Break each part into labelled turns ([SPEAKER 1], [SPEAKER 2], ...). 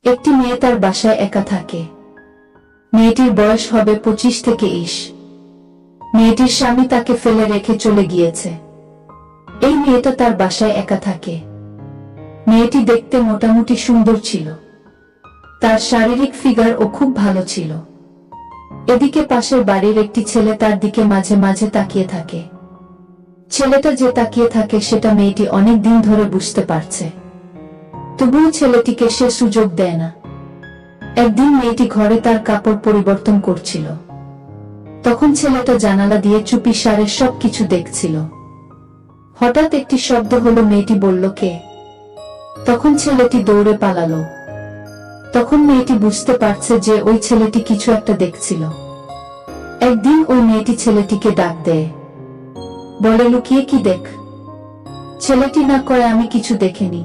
[SPEAKER 1] একটি মেয়ে তার বাসায় একা থাকে। মেয়েটির বয়স হবে 25 থেকে 20। মেয়েটির স্বামী তাকে ফেলে রেখে চলে গিয়েছে। এই মেয়েটা তার বাসায় একা থাকে। মেয়েটি দেখতে মোটামুটি সুন্দর ছিল। তার শারীরিক ফিগারও খুব ভালো ছিল। এদিকে পাশের বাড়ির একটি ছেলে তার দিকে মাঝে মাঝে তাকিয়ে থাকে। ছেলেটা যে তাকিয়ে থাকে সেটা মেয়েটি অনেক দিন ধরে বুঝতে পারছে, তবুও ছেলেটিকে সে সুযোগ দেয় না। একদিন মেয়েটি ঘরে তার কাপড় পরিবর্তন করছিল। তখন ছেলেটা জানালা দিয়ে চুপিসারে সবকিছু দেখছিল। হঠাৎ একটি শব্দ হলো, মেয়েটি বলল, কে? তখন ছেলেটি দৌড়ে পালালো। তখন মেয়েটি বুঝতে পারছে যে ওই ছেলেটি কিছু একটা দেখছিল। একদিন ওই মেয়েটি ছেলেটিকে ডাক দেয়, বলে, লুকিয়ে কি দেখ? ছেলেটি না করে, আমি কিছু দেখিনি।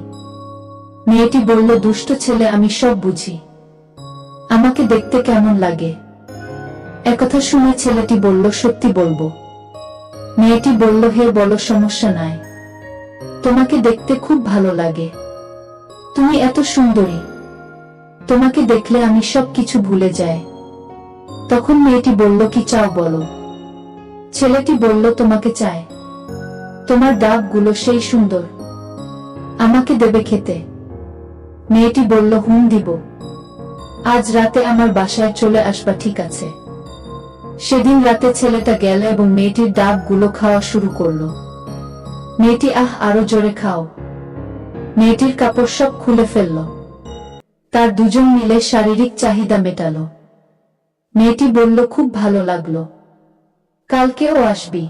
[SPEAKER 1] মেয়েটি বলল, দুষ্ট ছেলে, আমি সব বুঝি। আমাকে দেখতে কেমন লাগে? একথা শুনে ছেলেটি বলল, সত্যি বলবো। মেয়েটি বলল, হে বলো, সমস্যা নাই। তোমাকে দেখতে খুব ভালো লাগে। তুমি এত সুন্দরী। তোমাকে দেখলে আমি সব কিছু ভুলে যাই। তখন মেয়েটি বলল, কি চাও বলো? ছেলেটি বলল, তোমাকে চাই। তোমার দাঁতগুলো সেই সুন্দর। আমাকে দেবে খেতে? মেয়েটি বলল, হুম দিব। আজ রাতে আমার বাসায় চলে আসবা, ঠিক আছে? সেদিন রাতে ছেলেটা গেল এবং মেয়েটির দাঁতগুলো খাওয়া শুরু করলো। মেয়েটি আরো জোরে খাও। মেয়েটির কাপড় সব খুলে ফেলল। তার দুজন মিলে শারীরিক চাহিদা মেটালো। মেয়েটি বলল, খুব ভালো লাগলো। কালকেও আসবি।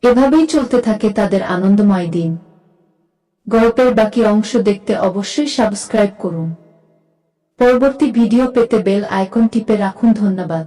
[SPEAKER 1] এভাবেই চলতে থাকে তাদের আনন্দময় দিন। গল্পের বাকি অংশ দেখতে অবশ্যই সাবস্ক্রাইব করুন। পরবর্তী ভিডিও পেতে বেল আইকন টিপে রাখুন। ধন্যবাদ।